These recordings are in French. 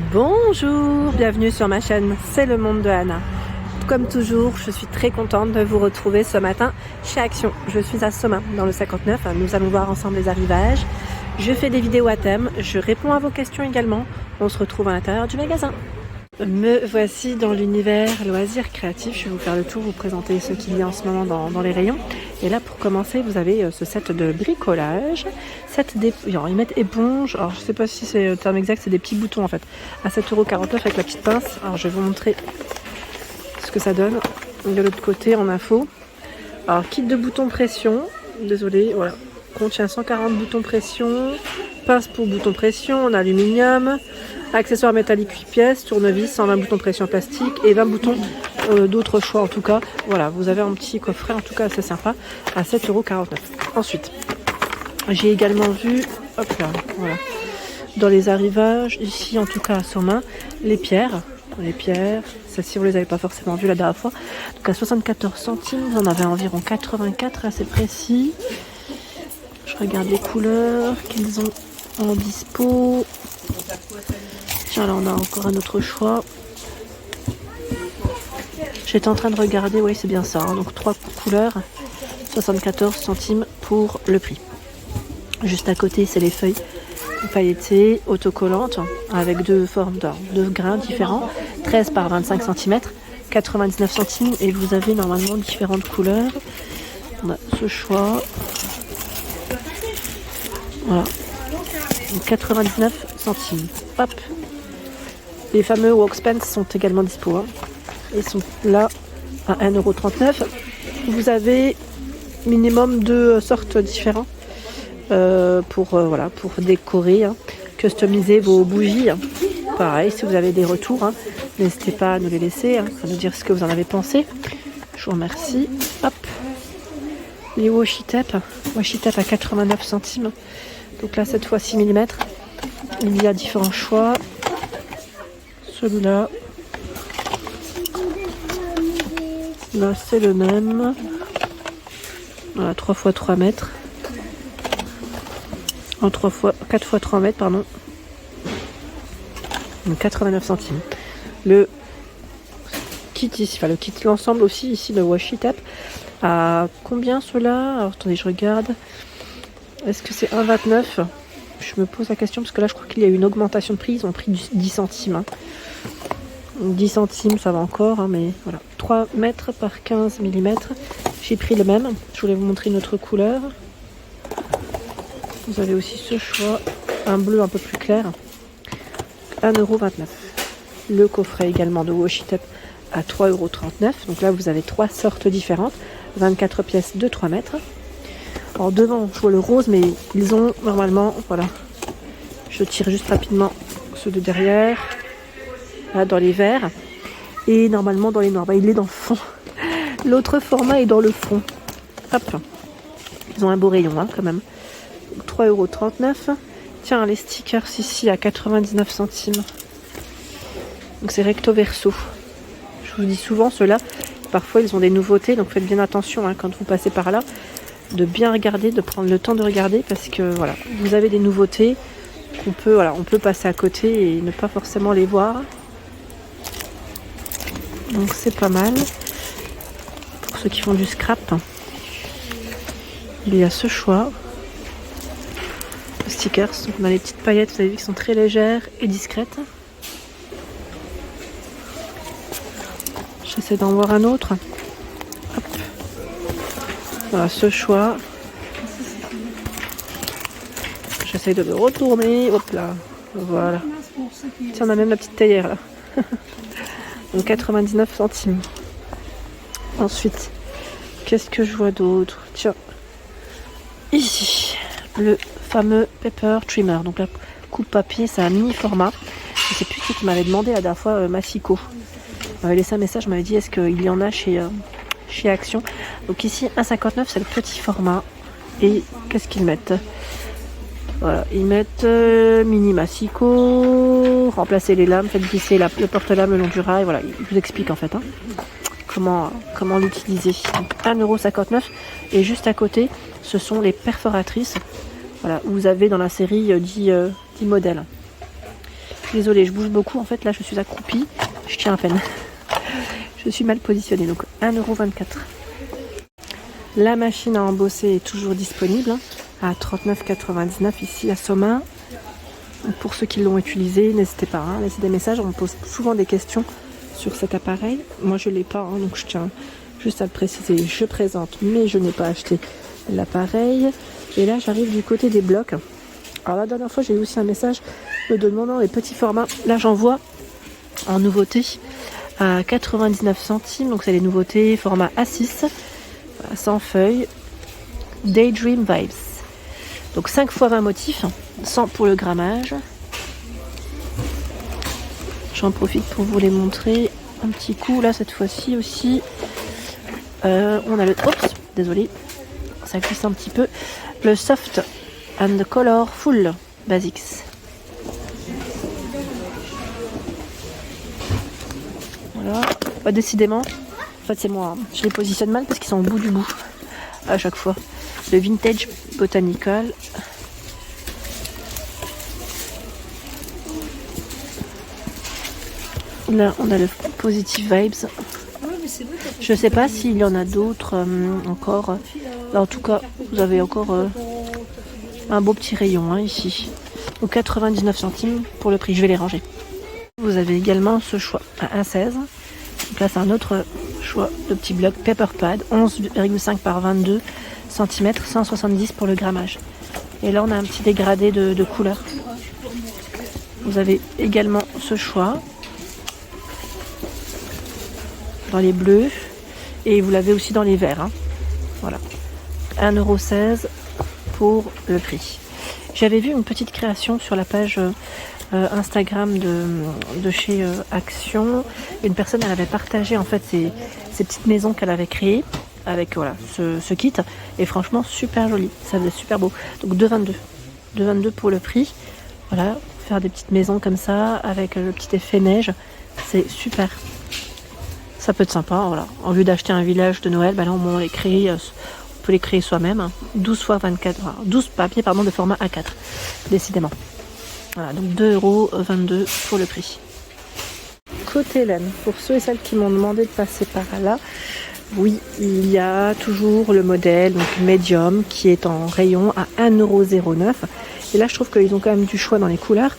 Bonjour, bienvenue sur ma chaîne, c'est le monde de Anna. Comme toujours, je suis très contente de vous retrouver ce matin chez Action. Je suis à Somain, dans le 59, nous allons voir ensemble les arrivages. Je fais des vidéos à thème, je réponds à vos questions également. On se retrouve à l'intérieur du magasin. Me voici dans l'univers loisirs créatifs. Je vais vous faire le tour, vous présenter ce qu'il y a en ce moment dans les rayons. Et là, pour commencer, vous avez ce set de bricolage. Ils mettent éponge. Alors, je sais pas si c'est le terme exact, c'est des petits boutons en fait. À 7,49 € avec la petite pince. Alors, je vais vous montrer ce que ça donne. De l'autre côté, en info. Alors, kit de boutons pression. Désolé, voilà. Contient 140 boutons pression. Pince pour boutons pression en aluminium. Accessoires métalliques 8 pièces, tournevis, 120 boutons pression plastique et 20 boutons d'autres choix en tout cas. Voilà, vous avez un petit coffret en tout cas assez sympa à 7,49 €. Ensuite, j'ai également vu, hop là, voilà, dans les arrivages, ici en tout cas à Somain, les pierres. Celles-ci vous les avez pas forcément vues la dernière fois. Donc à 74 centimes, vous en avez environ 84 assez précis. Je regarde les couleurs qu'ils ont en dispo. Tiens, là on a encore un autre choix. J'étais en train de regarder, oui c'est bien ça, hein, donc 3 couleurs, 74 centimes pour le prix. Juste à côté c'est les feuilles pailletées, autocollantes, avec deux formes de grains différents, 13 par 25 cm, 99 centimes et vous avez normalement différentes couleurs. On a ce choix. Voilà. 99 centimes. Hop. Les fameux Workspans sont également dispo. Hein. Ils sont là à 1,39 €. Vous avez minimum 2 sortes différentes pour décorer, hein, customiser vos bougies. Hein. Pareil, si vous avez des retours, hein, n'hésitez pas à nous les laisser, hein, à nous dire ce que vous en avez pensé. Je vous remercie. Hop. Les washi tape à 89 centimes. Donc là, cette fois 6 mm. Il y a différents choix. Celui-là. Là, c'est le même. Voilà, 3 x 3 mètres. En 4 x 3 mètres, pardon. Donc 89 centimes. Le kit ici, enfin le kit, l'ensemble aussi ici, le washi tape. À combien cela? Alors attendez, je regarde. Est-ce que c'est 1,29 €? Je me pose la question parce que là je crois qu'il y a eu une augmentation de prix. Ils ont pris 10 centimes. Hein. 10 centimes ça va encore, hein, mais voilà. 3 mètres par 15 mm. J'ai pris le même. Je voulais vous montrer une autre couleur. Vous avez aussi ce choix. Un bleu un peu plus clair. 1,29 €. Le coffret également de washi tape à 3,39 €. Donc là vous avez 3 sortes différentes. 24 pièces de 3 mètres. Alors devant, je vois le rose, mais ils ont normalement, voilà, je tire juste rapidement ceux de derrière, là dans les verts, et normalement dans les noirs. Bah, il est dans le fond. L'autre format est dans le fond. Hop, ils ont un beau rayon, hein, quand même. 3,39 €. Tiens, les stickers ici à 99 centimes. Donc c'est recto verso. Je vous dis souvent ceux-là. Parfois ils ont des nouveautés, donc faites bien attention hein, quand vous passez par là. De bien regarder, de prendre le temps de regarder parce que voilà, vous avez des nouveautés qu'on peut, voilà, on peut passer à côté et ne pas forcément les voir. Donc c'est pas mal. Pour ceux qui font du scrap, il y a ce choix. Stickers, donc on a les petites paillettes, vous avez vu qui sont très légères et discrètes. J'essaie d'en voir un autre. Hop. Voilà ce choix. J'essaye de le retourner. Hop là. Voilà. Tiens, on a même la petite théière là. Donc 99 centimes. Ensuite, qu'est-ce que je vois d'autre? Tiens. Ici, le fameux paper trimmer. Donc la coupe papier, c'est un mini format. Je sais plus qui m'avait demandé la dernière fois, Massico. Il m'avait laissé un message, m'avait dit est-ce qu'il y en a chez Action. Donc ici 1,59 €, c'est le petit format. Et qu'est-ce qu'ils mettent? Voilà, ils mettent mini massicot, remplacer les lames, faites glisser le porte-lame le long du rail. Voilà, il vous explique en fait hein, comment l'utiliser. 1,59 € et juste à côté, ce sont les perforatrices. Voilà, vous avez dans la série 10 modèles. Désolée, je bouge beaucoup. En fait, là, je suis accroupie. Je tiens à peine. Je suis mal positionnée. Donc, 1,24 €. La machine à embosser est toujours disponible à 39,99 € ici à Soma. Pour ceux qui l'ont utilisé, n'hésitez pas à laisser des messages. On me pose souvent des questions sur cet appareil. Moi, je ne l'ai pas, donc je tiens juste à le préciser. Je présente, mais je n'ai pas acheté l'appareil. Et là, j'arrive du côté des blocs. Alors, la dernière fois, j'ai eu aussi un message me demandant les petits formats. Là, j'en vois en nouveauté à 99 centimes. Donc, c'est les nouveautés format A6, sans feuilles. Daydream Vibes. Donc, 5 x 20 motifs, 100 pour le grammage. J'en profite pour vous les montrer un petit coup. Là, cette fois-ci aussi, on a le... Oups, désolé, ça glisse un petit peu. Le Soft and Colorful Basics. Voilà. Bah, décidément, en fait, c'est moi. Je les positionne mal parce qu'ils sont au bout du bout à chaque fois. Le Vintage Botanical. Là, on a le Positive Vibes. Je ne sais pas s'il y en a d'autres encore. Là, en tout cas, vous avez encore un beau petit rayon ici. Donc 99 centimes pour le prix. Je vais les ranger. Vous avez également ce choix à 1,16 €. Donc là, c'est un autre choix de petit bloc Paper Pad. 11,5 par 22 cm, 170 pour le grammage. Et là, on a un petit dégradé de couleurs. Vous avez également ce choix dans les bleus et vous l'avez aussi dans les verts. Voilà, 1,16 € pour le prix. J'avais vu une petite création sur la page Instagram de chez Action. Une personne, elle avait partagé en fait ces petites maisons qu'elle avait créées avec voilà ce kit, et franchement super joli, ça faisait super beau. Donc 2,22 pour le prix. Voilà, faire des petites maisons comme ça avec le petit effet neige, c'est super. Ça peut être sympa, voilà. Au lieu d'acheter un village de Noël, là on peut les créer soi-même. 12 x 24, 12 papiers de format A4, décidément. Voilà, donc 2,22 € pour le prix. Côté laine, pour ceux et celles qui m'ont demandé de passer par là, oui, il y a toujours le modèle donc médium qui est en rayon à 1,09 €. Et là, je trouve qu'ils ont quand même du choix dans les couleurs.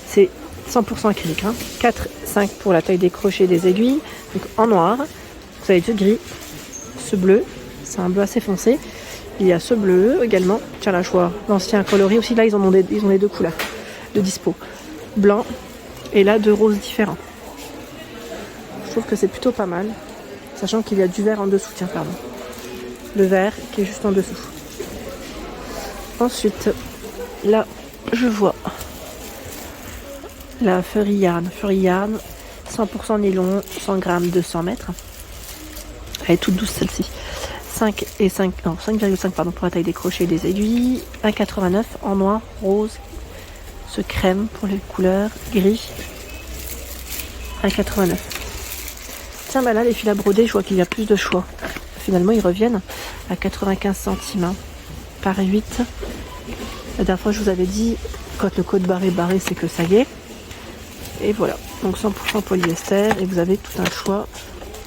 C'est 100% acrylique, 4, 5 pour la taille des crochets et des aiguilles. Donc en noir, vous avez ce gris, ce bleu, c'est un bleu assez foncé. Il y a ce bleu également. Tiens là, je vois l'ancien coloris aussi. Là, ils ont les deux couleurs de dispo. Blanc et là, deux roses différents. Je trouve que c'est plutôt pas mal. Sachant qu'il y a du vert en dessous. Tiens, pardon. Le vert qui est juste en dessous. Ensuite, là, je vois la Furry Yarn. 100% nylon, 100 grammes, 200 mètres. Elle est toute douce celle-ci. 5,5 pardon pour la taille des crochets et des aiguilles. 1,89 en noir, rose, ce crème pour les couleurs, gris. 1,89. Tiens, bah là les fils à broder, je vois qu'il y a plus de choix. Finalement, ils reviennent à 95 centimes par 8. La dernière fois, je vous avais dit, quand le code barré, c'est que ça y est. Et voilà, donc 100% polyester, et vous avez tout un choix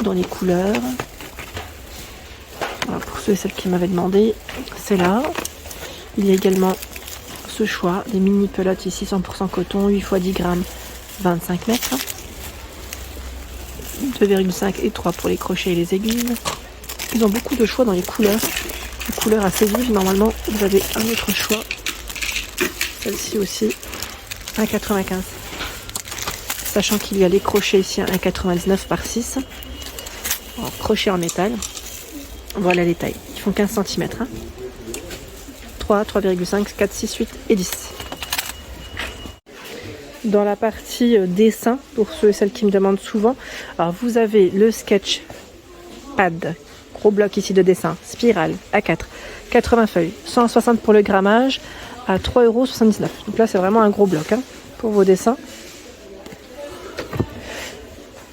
dans les couleurs. Voilà, pour ceux et celles qui m'avaient demandé, c'est là. Il y a également ce choix, des mini pelotes ici, 100% coton, 8 x 10 grammes, 25 mètres. 2,5 et 3 pour les crochets et les aiguilles. Ils ont beaucoup de choix dans les couleurs. Des couleurs assez vives, normalement vous avez un autre choix. Celle-ci aussi, 1,95. Sachant qu'il y a les crochets ici à 1,99 par 6. Alors, crochet en métal. Voilà les tailles. Ils font 15 cm. 3, 3,5, 4, 6, 8 et 10. Dans la partie dessin, pour ceux et celles qui me demandent souvent, alors vous avez le sketch pad, gros bloc ici de dessin, spirale, A4, 80 feuilles, 160 pour le grammage, à 3,79 €. Donc là c'est vraiment un gros bloc pour vos dessins.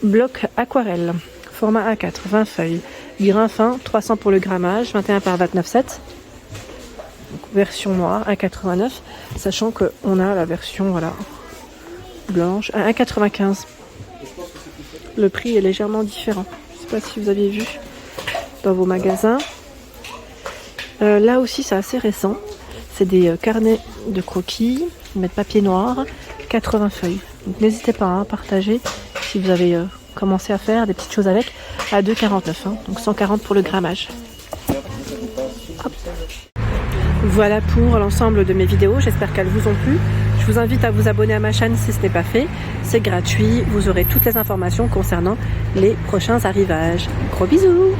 Bloc aquarelle, format A4, 20 feuilles, grain fin, 300 pour le grammage, 21 par 29,7. Donc, version noire, 1,89, sachant qu'on a la version voilà blanche à 1,95. Le prix est légèrement différent. Je ne sais pas si vous avez vu dans vos magasins. Là aussi, c'est assez récent. C'est des carnets de croquis. Ils mettent papier noir, 80 feuilles. Donc n'hésitez pas à partager si vous avez commencé à faire des petites choses avec, à 2,49. Hein, donc 140 pour le grammage. Hop. Voilà pour l'ensemble de mes vidéos. J'espère qu'elles vous ont plu. Je vous invite à vous abonner à ma chaîne si ce n'est pas fait. C'est gratuit. Vous aurez toutes les informations concernant les prochains arrivages. Gros bisous!